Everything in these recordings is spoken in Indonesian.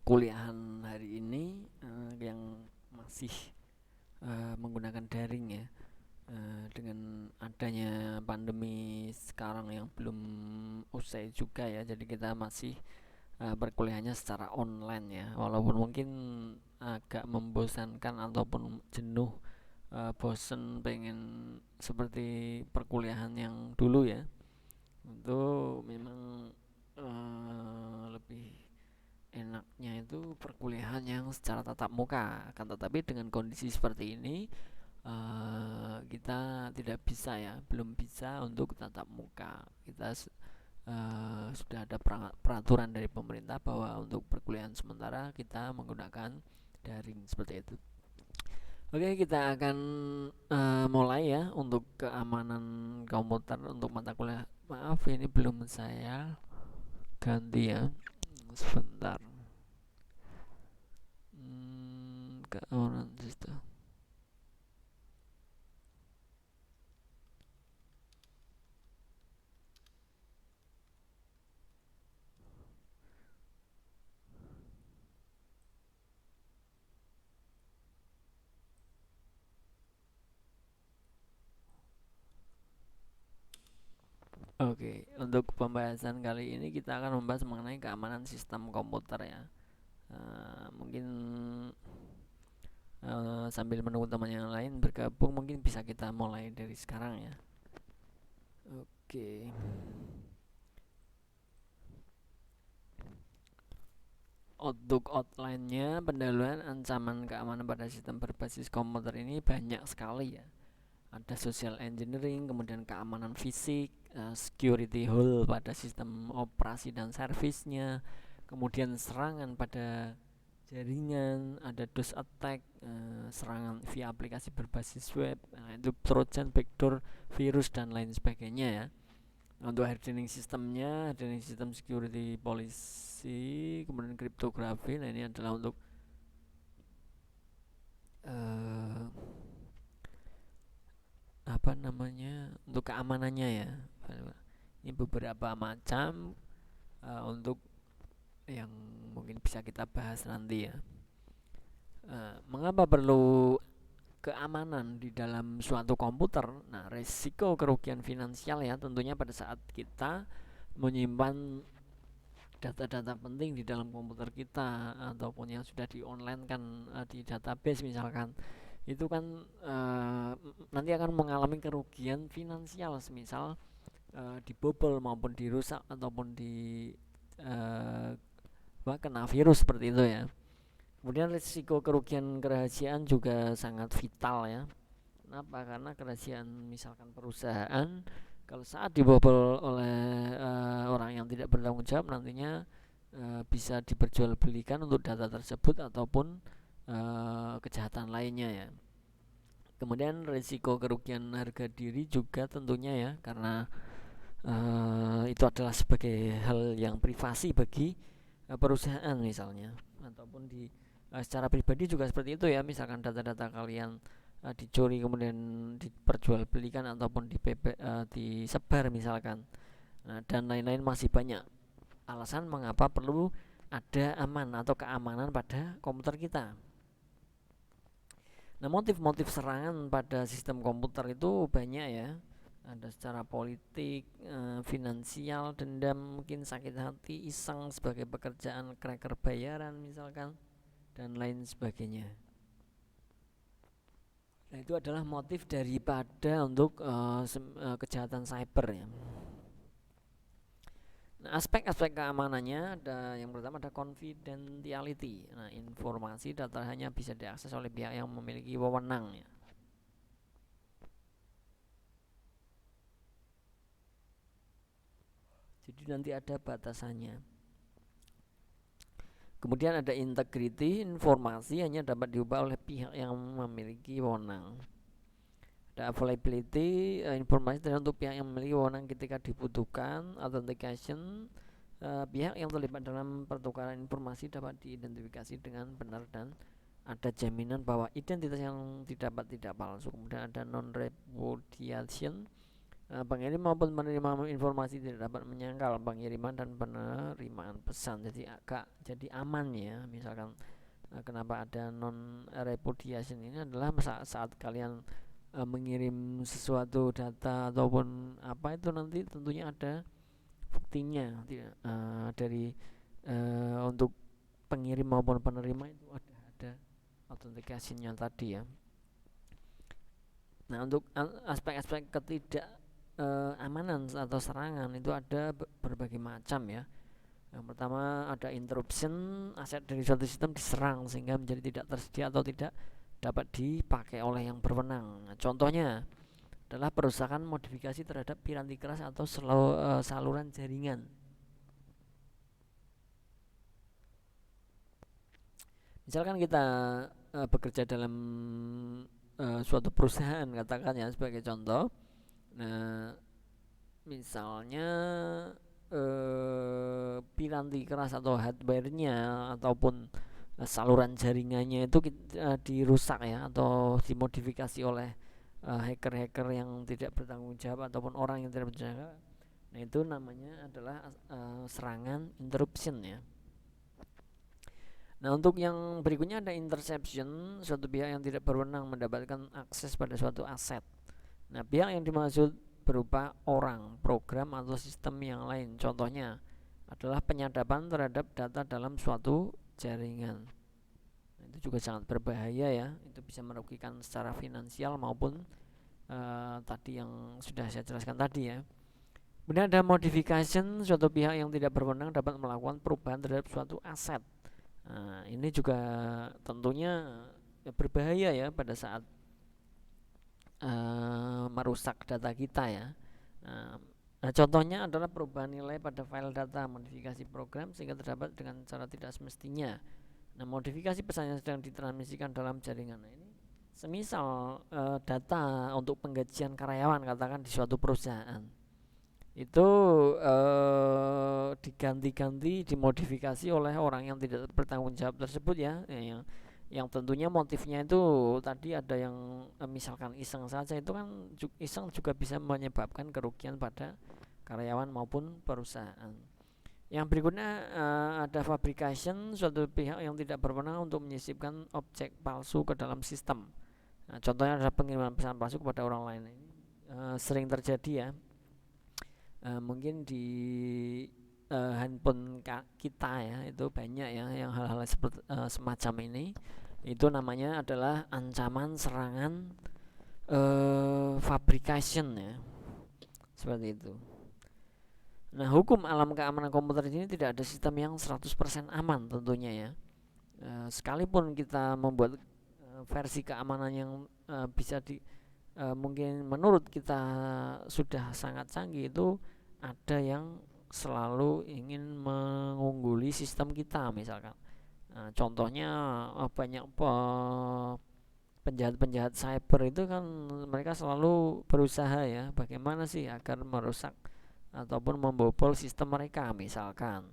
perkuliahan hari ini yang masih menggunakan daring ya, dengan adanya pandemi sekarang yang belum usai juga ya, jadi kita masih berkuliahnya secara online ya, walaupun mungkin agak membosankan ataupun jenuh, bosen pengen seperti perkuliahan yang dulu ya. Itu memang lebih enaknya itu perkuliahan yang secara tatap muka, akan tetapi dengan kondisi seperti ini kita tidak bisa ya, belum bisa untuk tatap muka. Kita sudah ada peraturan dari pemerintah bahwa untuk perkuliahan sementara kita menggunakan daring seperti itu. Oke, kita akan mulai ya untuk keamanan komputer untuk mata kuliah. Maaf, ini belum saya ganti ya. Sebentar. Keamanan sistem. Oke, untuk pembahasan kali ini kita akan membahas mengenai keamanan sistem komputer ya. Mungkin sambil menunggu teman yang lain bergabung, mungkin bisa kita mulai dari sekarang ya. Oke. Untuk outline-nya, pendahuluan ancaman keamanan pada sistem berbasis komputer ini banyak sekali ya. Ada social engineering, kemudian keamanan fisik, security hole pada sistem operasi dan servisnya, kemudian serangan pada jaringan, ada DOS attack, serangan via aplikasi berbasis web, itu trojan, backdoor, virus dan lain sebagainya ya. Untuk hardening sistemnya, hardening sistem security policy, kemudian kriptografi. Nah, ini adalah untuk apa namanya, untuk keamanannya ya. Ini beberapa macam untuk yang mungkin bisa kita bahas nanti ya. Mengapa perlu keamanan di dalam suatu komputer? Nah, resiko kerugian finansial ya, tentunya pada saat kita menyimpan data-data penting di dalam komputer kita ataupun yang sudah di online kan, di database misalkan, itu kan nanti akan mengalami kerugian finansial, semisal dibobol maupun dirusak ataupun kena virus seperti itu ya. Kemudian risiko kerugian kerahasiaan juga sangat vital ya. Kenapa? Karena kerahasiaan misalkan perusahaan, kalau saat dibobol oleh orang yang tidak bertanggung jawab, nantinya bisa diperjualbelikan untuk data tersebut ataupun kejahatan lainnya ya. Kemudian risiko kerugian harga diri juga tentunya ya, karena itu adalah sebagai hal yang privasi bagi perusahaan misalnya, ataupun secara pribadi juga seperti itu ya. Misalkan data-data kalian dicuri kemudian diperjualbelikan ataupun disebar misalkan, dan lain-lain, masih banyak alasan mengapa perlu ada aman atau keamanan pada komputer kita. Nah, motif-motif serangan pada sistem komputer itu banyak ya. Ada secara politik, finansial, dendam, mungkin sakit hati, iseng sebagai pekerjaan cracker bayaran misalkan, dan lain sebagainya. Nah, itu adalah motif daripada untuk kejahatan cyber ya. Nah, aspek-aspek keamanannya ada, yang pertama ada confidentiality. Nah, informasi data hanya bisa diakses oleh pihak yang memiliki wewenang ya. Jadi nanti ada batasannya. Kemudian ada integrity, informasi hanya dapat diubah oleh pihak yang memiliki wewenang. Ada availability, informasi tergantung pihak yang memiliki wewenang ketika dibutuhkan. Authentication, pihak yang terlibat dalam pertukaran informasi dapat diidentifikasi dengan benar dan ada jaminan bahwa identitas yang didapat tidak palsu. Kemudian ada non repudiation, pengirim maupun penerima informasi tidak dapat menyangkal pengiriman dan penerimaan pesan, jadi agak jadi aman ya. Misalkan kenapa ada non repudiation ini adalah saat kalian mengirim sesuatu data ataupun apa itu nanti tentunya ada buktinya dari untuk pengirim maupun penerima itu ada autentikasinya tadi ya. Nah, untuk aspek-aspek ketidak amanan atau serangan itu ada berbagai macam ya. Yang pertama ada interruption, aset dari suatu sistem diserang sehingga menjadi tidak tersedia atau tidak dapat dipakai oleh yang berwenang. Nah, contohnya adalah perusakan modifikasi terhadap piranti keras atau saluran jaringan. Misalkan kita bekerja dalam suatu perusahaan, katakan ya sebagai contoh. Nah, misalnya piranti keras atau hardware-nya ataupun saluran jaringannya itu dirusak ya, atau dimodifikasi oleh hacker-hacker yang tidak bertanggung jawab ataupun orang yang tidak bertanggung jawab. Nah, itu namanya adalah serangan interruption ya. Nah, untuk yang berikutnya ada interception, suatu pihak yang tidak berwenang mendapatkan akses pada suatu aset. Nah, pihak yang dimaksud berupa orang, program, atau sistem yang lain. Contohnya adalah penyadapan terhadap data dalam suatu jaringan. Nah, itu juga sangat berbahaya ya. Itu bisa merugikan secara finansial maupun tadi yang sudah saya jelaskan tadi ya. Kemudian ada modification, suatu pihak yang tidak berwenang dapat melakukan perubahan terhadap suatu aset. Nah, ini juga tentunya berbahaya ya pada saat merusak data kita ya. Nah, contohnya adalah perubahan nilai pada file data, modifikasi program sehingga terdapat dengan cara tidak semestinya. Nah, modifikasi pesan yang sedang ditransmisikan dalam jaringan. Nah, ini semisal data untuk penggajian karyawan katakan di suatu perusahaan itu diganti-ganti, dimodifikasi oleh orang yang tidak bertanggung jawab tersebut ya, yang tentunya motifnya itu tadi ada yang misalkan iseng saja, itu kan iseng juga bisa menyebabkan kerugian pada karyawan maupun perusahaan. Yang berikutnya ada fabrication, suatu pihak yang tidak berwenang untuk menyisipkan objek palsu ke dalam sistem. Nah, contohnya adalah pengiriman pesan palsu kepada orang lain. Ini sering terjadi ya. Mungkin di handphone kita ya, itu banyak ya yang hal-hal seperti semacam ini. Itu namanya adalah ancaman serangan fabrication ya, seperti itu. Nah, hukum alam keamanan komputer ini tidak ada sistem yang 100% aman tentunya ya. Sekalipun kita membuat versi keamanan yang bisa mungkin menurut kita sudah sangat canggih, itu ada yang selalu ingin mengungguli sistem kita misalkan. Nah, contohnya banyak penjahat-penjahat cyber itu kan mereka selalu berusaha ya bagaimana sih agar merusak ataupun membobol sistem mereka misalkan.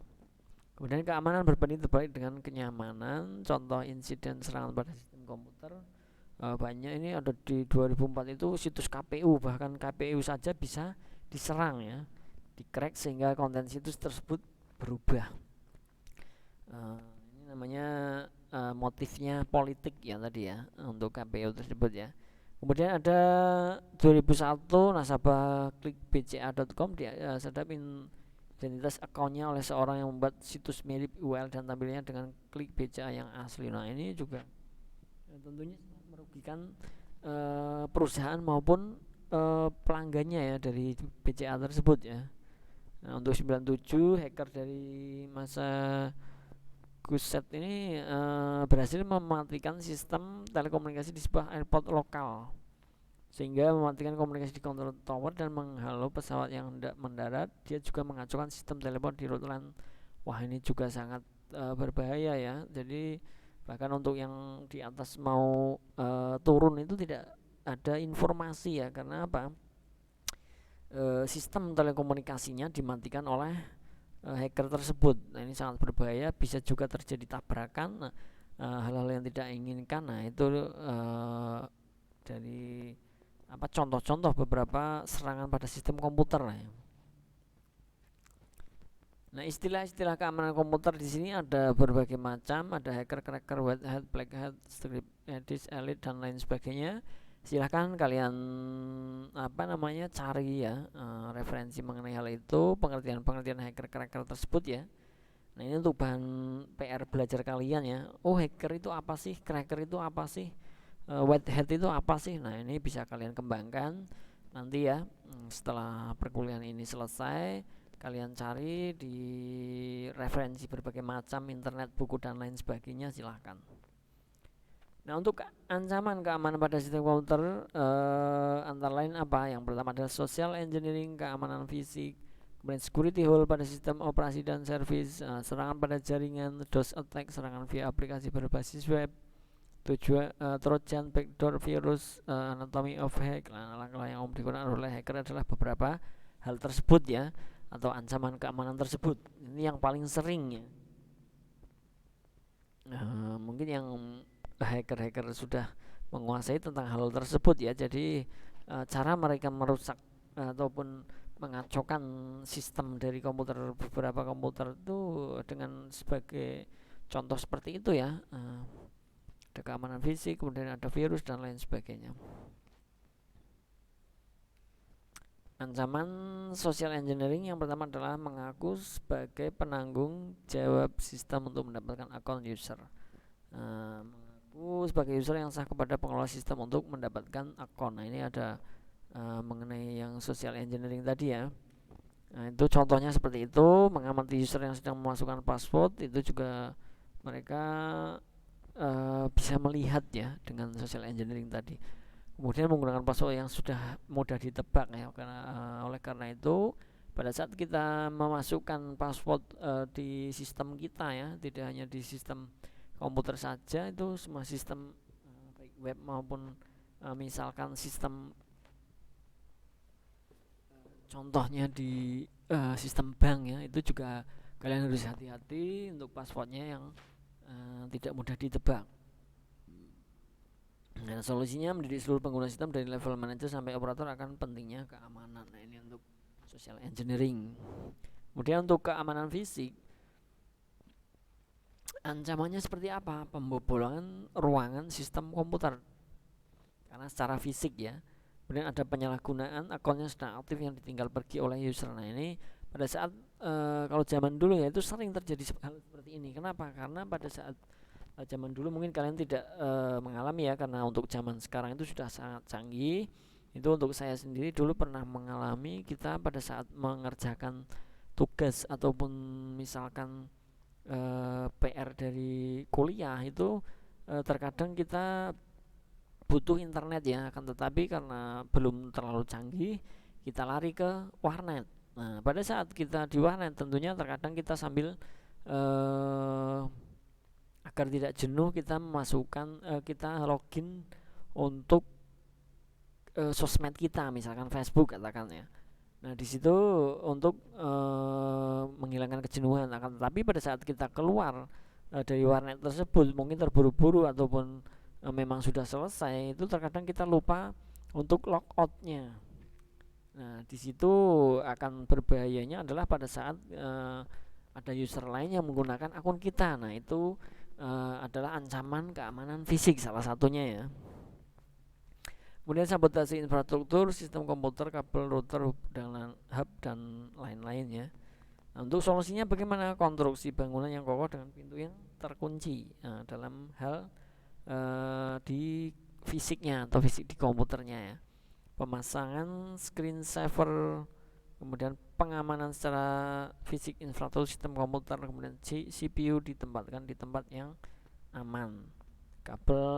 Kemudian keamanan berbanding terbalik dengan kenyamanan. Contoh insiden serangan pada sistem komputer banyak, ini ada di 2004 itu situs KPU, bahkan KPU saja bisa diserang ya, di-crack sehingga konten situs tersebut berubah. Ini namanya motifnya politik ya tadi ya untuk KPU tersebut ya. Kemudian ada 2001 nasabah klik bca.com disadap identitas akunnya oleh seorang yang membuat situs mirip URL dan tampilnya dengan klik BCA yang asli. Nah, ini juga tentunya merugikan perusahaan maupun pelanggannya ya dari BCA tersebut ya. Nah, untuk 97 hacker dari masa Guset ini berhasil mematikan sistem telekomunikasi di sebuah airport lokal sehingga mematikan komunikasi di control tower dan menghalau pesawat yang hendak mendarat. Dia juga mengacaukan sistem telepon di route LAN. Wah, ini juga sangat berbahaya ya. Jadi bahkan untuk yang di atas mau turun itu tidak ada informasi ya, karena apa? Sistem telekomunikasinya dimatikan oleh hacker tersebut. Nah, ini sangat berbahaya, bisa juga terjadi tabrakan, hal-hal yang tidak inginkan. Nah, itu dari contoh-contoh beberapa serangan pada sistem komputer lah ya. Nah, istilah-istilah keamanan komputer di sini ada berbagai macam, ada hacker, cracker, white hat, black hat, script edit, elite dan lain sebagainya. Silahkan kalian cari ya referensi mengenai hal itu, pengertian hacker, cracker tersebut ya. Nah, ini untuk bahan PR belajar kalian ya. Oh, hacker itu apa sih? Cracker itu apa sih? White hat itu apa sih? Nah, ini bisa kalian kembangkan nanti ya. Setelah perkuliahan ini selesai, kalian cari di referensi berbagai macam internet, buku dan lain sebagainya, silahkan. Nah, untuk ancaman keamanan pada sistem komputer antara lain apa? Yang pertama adalah social engineering, keamanan fisik, kemudian security hole pada sistem operasi dan service, serangan pada jaringan, DOS attack, serangan via aplikasi berbasis web, Trojan, backdoor, virus, anatomy of hack. Langkah yang digunakan oleh hacker adalah beberapa hal tersebut ya, atau ancaman keamanan tersebut. Ini yang paling sering ya. Mungkin yang hacker-hacker sudah menguasai tentang hal tersebut ya. Jadi cara mereka merusak ataupun mengacaukan sistem dari komputer, beberapa komputer itu dengan sebagai contoh seperti itu ya. Ada keamanan fisik, kemudian ada virus dan lain sebagainya. Ancaman social engineering yang pertama adalah mengaku sebagai penanggung jawab sistem untuk mendapatkan akun user. Mengaku sebagai user yang sah kepada pengelola sistem untuk mendapatkan akun. Nah, ini ada mengenai yang social engineering tadi ya. Nah, itu contohnya seperti itu, mengamati user yang sedang memasukkan password, itu juga mereka bisa melihat ya dengan social engineering tadi. Kemudian menggunakan password yang sudah mudah ditebak ya, oleh karena itu pada saat kita memasukkan password di sistem kita ya, tidak hanya di sistem komputer saja, itu semua sistem baik web maupun misalkan sistem contohnya di sistem bank ya, itu juga kalian harus hati-hati untuk passwordnya yang tidak mudah ditebak. Nah, solusinya mendidik seluruh pengguna sistem dari level manager sampai operator akan pentingnya keamanan. Nah, ini untuk social engineering. Kemudian untuk keamanan fisik, ancamannya seperti apa? Pembobolan ruangan sistem komputer karena secara fisik ya. Kemudian ada penyalahgunaan akunnya sedang aktif yang ditinggal pergi oleh user. Nah, ini pada saat kalau zaman dulu ya itu sering terjadi hal seperti ini. Kenapa? Karena pada saat zaman dulu mungkin kalian tidak mengalami ya, karena untuk zaman sekarang itu sudah sangat canggih. Itu untuk saya sendiri dulu pernah mengalami, kita pada saat mengerjakan tugas ataupun misalkan PR dari kuliah itu terkadang kita butuh internet ya, akan tetapi karena belum terlalu canggih kita lari ke warnet. Nah, pada saat kita di warnet tentunya terkadang kita sambil agar tidak jenuh kita memasukkan kita login untuk sosmed kita, misalkan Facebook katakan ya. Nah, di situ untuk menghilangkan kejenuhan. Akan tetapi pada saat kita keluar dari warnet tersebut, mungkin terburu-buru ataupun memang sudah selesai, itu terkadang kita lupa untuk logoutnya. Nah, di situ akan berbahayanya adalah pada saat ada user lain yang menggunakan akun kita. Nah, itu adalah ancaman keamanan fisik salah satunya ya. Kemudian sabotase infrastruktur, sistem komputer, kabel, router, hub dan lain-lain ya. Nah, untuk solusinya bagaimana? Konstruksi bangunan yang kokoh dengan pintu yang terkunci. Nah, dalam hal di fisiknya atau fisik di komputernya ya. Pemasangan screen saver, kemudian pengamanan secara fisik infrastruktur sistem komputer, kemudian CPU ditempatkan di tempat yang aman, kabel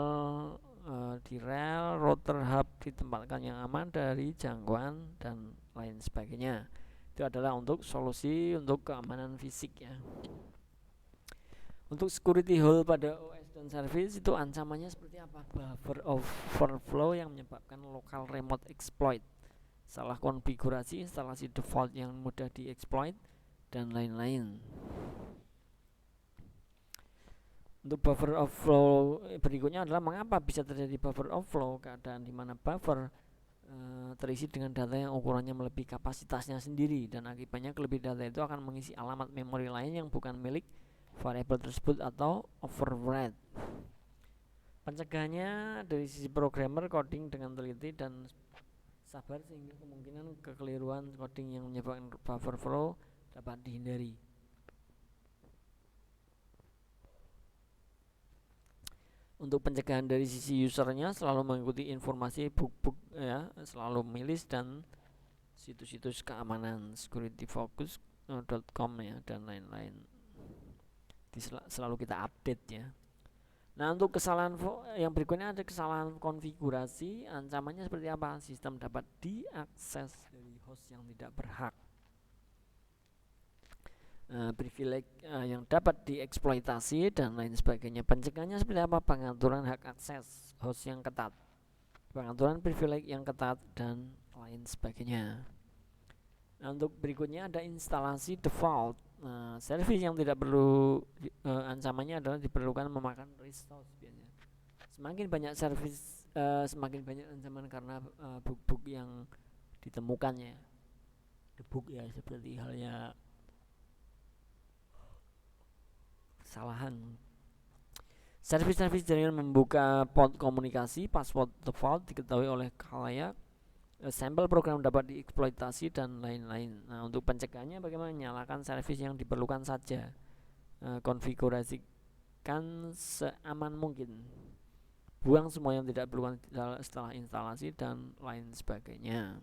di rel, router, hub ditempatkan yang aman dari jangkauan dan lain sebagainya. Itu adalah untuk solusi untuk keamanan fisik ya. Untuk security hole pada OS dan service itu ancamannya seperti apa? Buffer overflow yang menyebabkan local remote exploit, salah konfigurasi, instalasi default yang mudah dieksploit dan lain-lain. Untuk buffer overflow berikutnya adalah mengapa bisa terjadi buffer overflow, keadaan di mana buffer terisi dengan data yang ukurannya melebihi kapasitasnya sendiri, dan akibatnya kelebihan data itu akan mengisi alamat memori lain yang bukan milik variabel tersebut atau overwrite. Pencegahannya dari sisi programmer, coding dengan teliti dan sabar sehingga kemungkinan kekeliruan coding yang menyebabkan buffer flow dapat dihindari. Untuk pencegahan dari sisi usernya, selalu mengikuti informasi book ya, selalu milis dan situs-situs keamanan securityfocus.com ya, dan lain-lain. Selalu kita update ya. Nah, untuk kesalahan yang berikutnya ada kesalahan konfigurasi. Ancamannya seperti apa? Sistem dapat diakses dari host yang tidak berhak. Privilege yang dapat dieksploitasi dan lain sebagainya. Pencegahannya seperti apa? Pengaturan hak akses host yang ketat, pengaturan privilege yang ketat, dan lain sebagainya. Nah, untuk berikutnya ada instalasi default. Service yang tidak perlu ancamannya adalah diperlukan memakan resource biasanya. Semakin banyak service, semakin banyak ancaman karena bug-bug yang ditemukannya. Debug ya, seperti halnya kesalahan. Service-service jaringan membuka port komunikasi, password default diketahui oleh khalayak, sampel program dapat dieksploitasi, dan lain-lain. Nah, untuk pencegahannya bagaimana? Nyalakan service yang diperlukan saja, konfigurasikan seaman mungkin, buang semua yang tidak diperlukan setelah instalasi, dan lain sebagainya.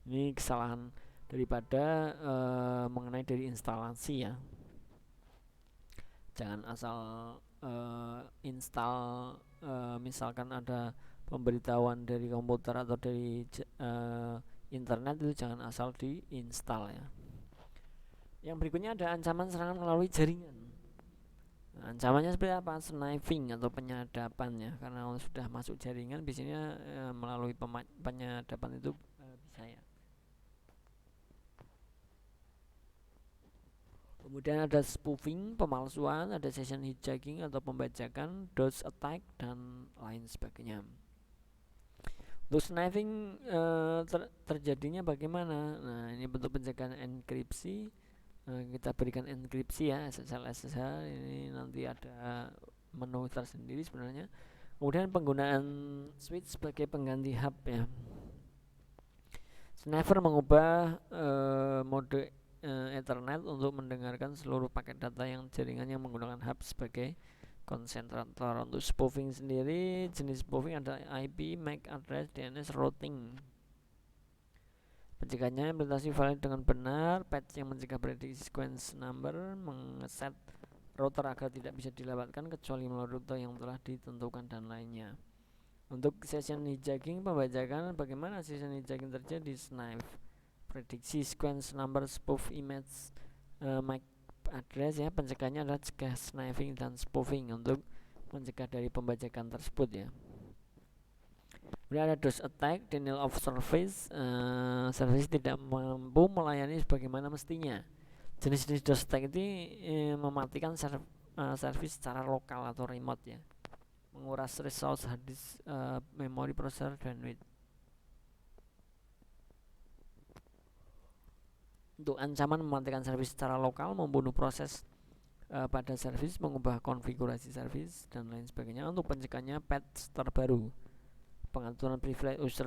Ini kesalahan daripada mengenai dari instalasi ya. Jangan asal install, misalkan ada pemberitahuan dari komputer atau dari internet, itu jangan asal diinstal ya. Yang berikutnya ada ancaman serangan melalui jaringan. Nah, ancamannya seperti apa? Sniping atau penyadapan ya, karena sudah masuk jaringan biasanya melalui penyadapan itu bisa ya. Kemudian ada spoofing, pemalsuan, ada session hijacking atau pembajakan, DOS attack, dan lain sebagainya. Untuk sniping terjadinya bagaimana? Nah, ini bentuk pencegahan enkripsi. Kita berikan enkripsi ya, SSL. Ini nanti ada menu tersendiri sebenarnya. Kemudian penggunaan switch sebagai pengganti hub ya. Sniffer mengubah mode Ethernet untuk mendengarkan seluruh paket data yang jaringan yang menggunakan hub sebagai konsentrator. Untuk spoofing sendiri, jenis spoofing ada IP, MAC address, DNS, routing. Pencegahannya implementasi file dengan benar, patch yang mencegah prediksi sequence number, mengeset router agar tidak bisa dilewatkan kecuali melalui rute yang telah ditentukan, dan lainnya. Untuk session hijacking, pembajakan, bagaimana session hijacking terjadi? Snipe, prediksi sequence number, spoof image, MAC address ya. Pencegahannya adalah cegah sniping dan spoofing untuk mencegah dari pembajakan tersebut ya. Kemudian ada DOS attack, denial of service, service tidak mampu melayani sebagaimana mestinya. Jenis-jenis DOS attack ini mematikan service secara lokal atau remote ya, menguras resource hard disk, memori, processor, bandwidth. Untuk ancaman mematikan service secara lokal, membunuh proses pada service, mengubah konfigurasi service, dan lain sebagainya. Untuk pencegahannya patch terbaru, pengaturan privilege user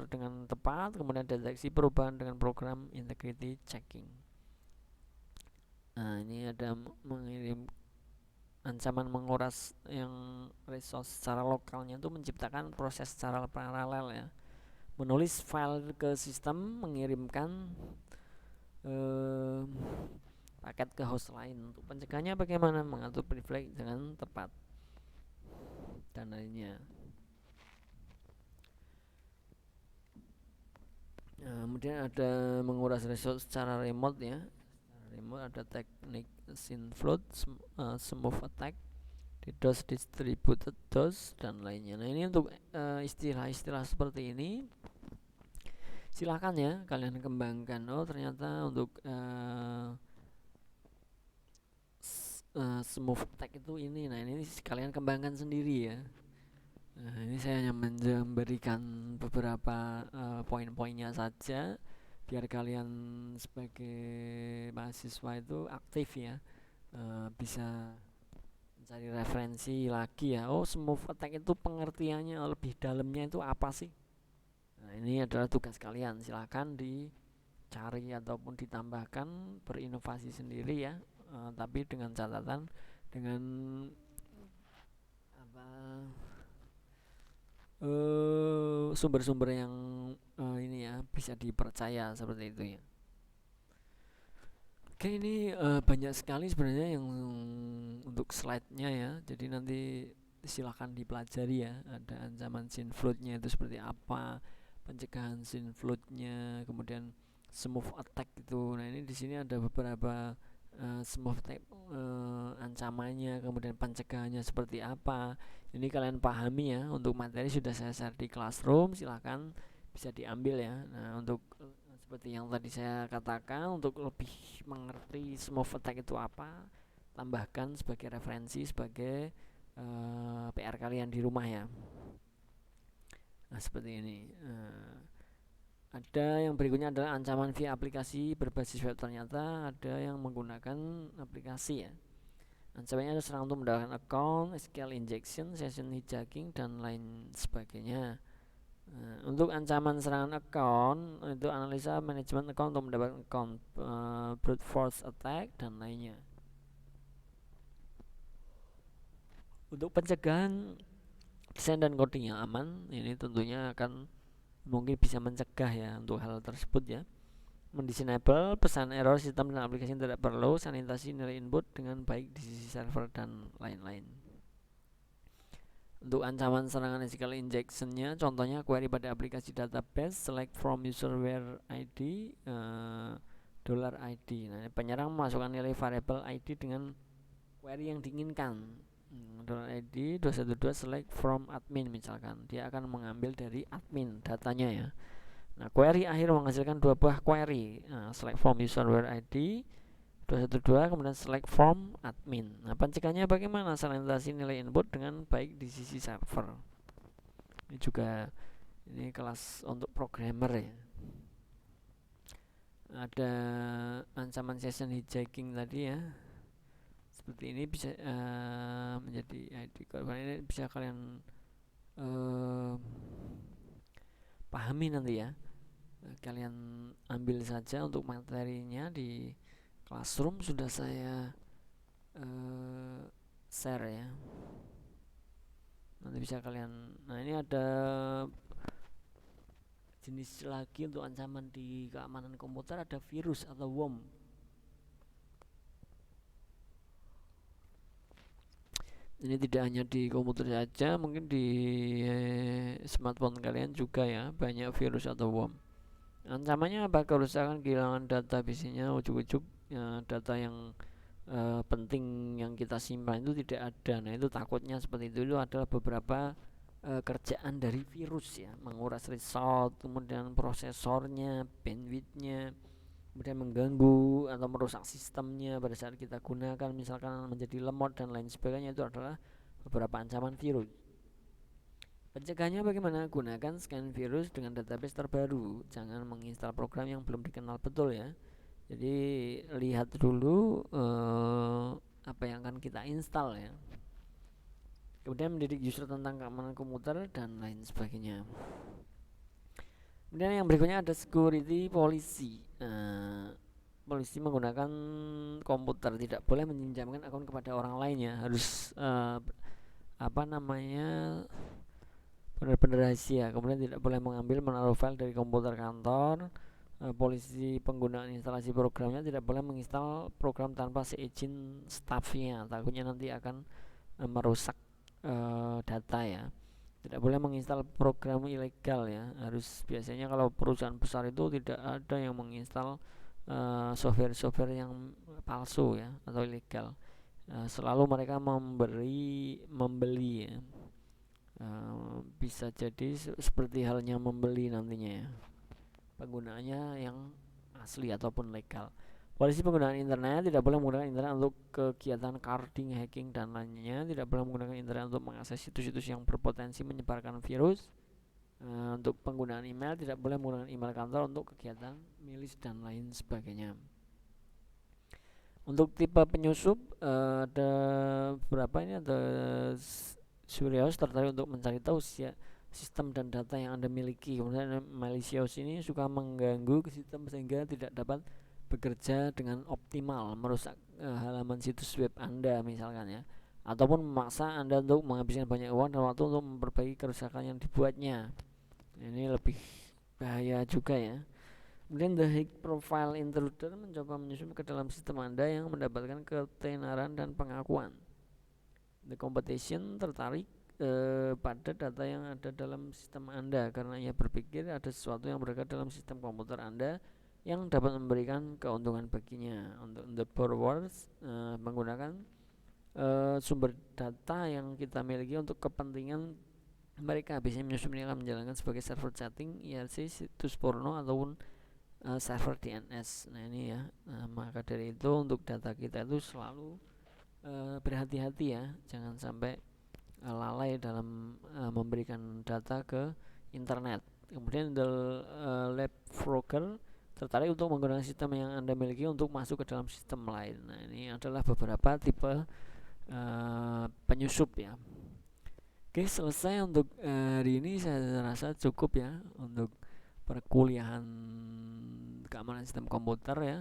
dengan tepat, kemudian deteksi perubahan dengan program integrity checking. Nah, ini ada mengirim ancaman menguras yang resource secara lokalnya itu menciptakan proses secara paralel ya, menulis file ke sistem, mengirimkan paket ke host lain. Untuk pencegahannya bagaimana? Mengatur privilege dengan tepat, dan lainnya. Kemudian ada menguras resource secara remote ya. Remote ada teknik synfloat, smooth attack, DDoS, distributed DOS, dan lainnya. Nah, ini untuk istilah-istilah seperti ini silahkan ya kalian kembangkan. Oh, ternyata untuk smooth attack itu ini. Nah, ini kalian kembangkan sendiri ya. Nah, ini saya hanya memberikan beberapa poin-poinnya saja biar kalian sebagai mahasiswa itu aktif ya, bisa mencari referensi lagi ya. Oh, smooth attack itu pengertiannya lebih dalamnya itu apa sih? Nah, ini adalah tugas kalian. Silakan dicari ataupun ditambahkan, berinovasi sendiri ya. Tapi dengan catatan, dengan apa, sumber-sumber yang ini ya bisa dipercaya seperti itu ya. Oke, ini banyak sekali sebenarnya yang untuk slide-nya ya. Jadi nanti silahkan dipelajari ya. Ada ancaman sin flood-nya itu seperti apa, pencegahan sin flood-nya, kemudian smooth attack itu. Nah, ini di sini ada beberapa smooth attack ancamannya, kemudian pencegahannya seperti apa. Ini kalian pahami ya. Untuk materi sudah saya share di Classroom, silahkan bisa diambil ya. Nah, untuk seperti yang tadi saya katakan, untuk lebih mengerti smooth attack itu apa, tambahkan sebagai referensi, sebagai PR kalian di rumah ya. Nah, seperti ini. Ada yang berikutnya adalah ancaman via aplikasi berbasis web. Ternyata ada yang menggunakan aplikasi ya. Ancamannya ada serang untuk mendapatkan account, SQL injection, session hijacking, dan lain sebagainya. Untuk ancaman serangan account itu analisa manajemen account untuk mendapatkan account, brute force attack, dan lainnya. Untuk pencegahan, desain dan coding yang aman, ini tentunya akan mungkin bisa mencegah ya untuk hal tersebut ya. Mendisable pesan error sistem dan aplikasi yang tidak perlu, sanitasi nilai input dengan baik di sisi server, dan lain-lain. Untuk ancaman serangan SQL injection-nya, contohnya query pada aplikasi database, select from user where ID, $ID. Nah, penyerang memasukkan nilai variable ID dengan query yang diinginkan. $ID 212 select from admin misalkan, dia akan mengambil dari admin datanya ya. Nah, query akhir menghasilkan dua buah query, select from user where ID 212, kemudian select from admin. Nah, pencegahannya bagaimana? Sanitasi nilai input dengan baik di sisi server. Ini juga ini kelas untuk programmer ya. Ada ancaman session hijacking tadi ya. Seperti ini bisa menjadi ID korban. Ini bisa kalian pahami nanti ya. Kalian ambil saja untuk materinya di Classroom sudah saya share ya. Nanti bisa kalian. Nah, ini ada jenis lagi untuk ancaman di keamanan komputer, ada virus atau worm. Ini tidak hanya di komputer saja, mungkin di smartphone kalian juga ya, banyak virus atau worm. Ancamannya apa? Kerusakan, kehilangan data, biasanya ujuk-ujuk data yang penting yang kita simpan itu tidak ada. Nah, itu takutnya seperti itu adalah beberapa kerjaan dari virus ya, menguras resource, kemudian prosesornya, bandwidthnya, kemudian mengganggu atau merusak sistemnya pada saat kita gunakan, misalkan menjadi lemot dan lain sebagainya. Itu adalah beberapa ancaman virus. Pencegahannya bagaimana? Gunakan scan virus dengan database terbaru. Jangan menginstal program yang belum dikenal betul ya. Jadi lihat dulu apa yang akan kita install ya. Kemudian mendidik user tentang keamanan komputer dan lain sebagainya. Kemudian yang berikutnya ada security policy. Polisi menggunakan komputer, tidak boleh meminjamkan akun kepada orang lain ya. Harus benar-benar rahasia. Kemudian tidak boleh mengambil menaruh file dari komputer kantor. Polisi penggunaan instalasi programnya tidak boleh menginstal program tanpa seizin staffnya, takutnya nanti akan merusak data ya. Tidak boleh menginstal program ilegal ya. Harus, biasanya kalau perusahaan besar itu tidak ada yang menginstal software yang palsu ya atau ilegal. Selalu mereka membeli ya. Bisa jadi seperti halnya membeli nantinya ya, penggunaannya yang asli ataupun legal. Polisi penggunaan internet tidak boleh menggunakan internet untuk kegiatan carding, hacking, dan lainnya. Tidak boleh menggunakan internet untuk mengakses situs-situs yang berpotensi menyebarkan virus. Untuk penggunaan email tidak boleh menggunakan email kantor untuk kegiatan milis dan lain sebagainya. Untuk tipe penyusup ada beberapa ini ada Suryaus tertarik untuk mencari tahu sistem dan data yang Anda miliki. Kemudian malicious ini suka mengganggu ke sistem sehingga tidak dapat bekerja dengan optimal, merusak halaman situs web Anda misalkan ya, ataupun memaksa Anda untuk menghabiskan banyak uang dan waktu untuk memperbaiki kerusakan yang dibuatnya. Ini lebih bahaya juga ya. Kemudian the high profile intruder mencoba menyusup ke dalam sistem Anda yang mendapatkan ketenaran dan pengakuan. The competition tertarik pada data yang ada dalam sistem Anda karena ia berpikir ada sesuatu yang berada dalam sistem komputer Anda yang dapat memberikan keuntungan baginya. Untuk the borrowers menggunakan sumber data yang kita miliki untuk kepentingan mereka. Biasanya menyusup ini akan menjalankan sebagai server chatting, IRC, situs porno ataupun server DNS. Nah ini ya, maka dari itu untuk data kita itu selalu berhati-hati ya, jangan sampai lalai dalam memberikan data ke internet. Kemudian the leapfrogger tertarik untuk menggunakan sistem yang Anda miliki untuk masuk ke dalam sistem lain. Nah ini adalah beberapa tipe penyusup ya. Oke, selesai untuk hari ini. Saya rasa cukup ya untuk perkuliahan keamanan sistem komputer ya,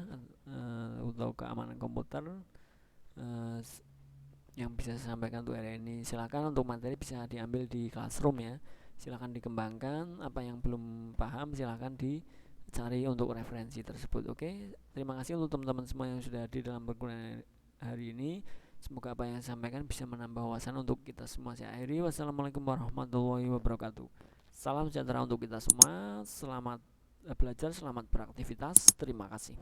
untuk keamanan komputer yang bisa saya sampaikan untuk hari ini. Silakan untuk materi bisa diambil di Classroom ya. Silakan dikembangkan, apa yang belum paham silakan dicari untuk referensi tersebut. Oke, terima kasih untuk teman-teman semua yang sudah hadir dalam perkuliahan hari ini. Semoga apa yang saya sampaikan bisa menambah wawasan untuk kita semua. Saya akhiri. Wassalamualaikum warahmatullahi wabarakatuh. Salam sejahtera untuk kita semua. Selamat belajar, selamat beraktivitas. Terima kasih.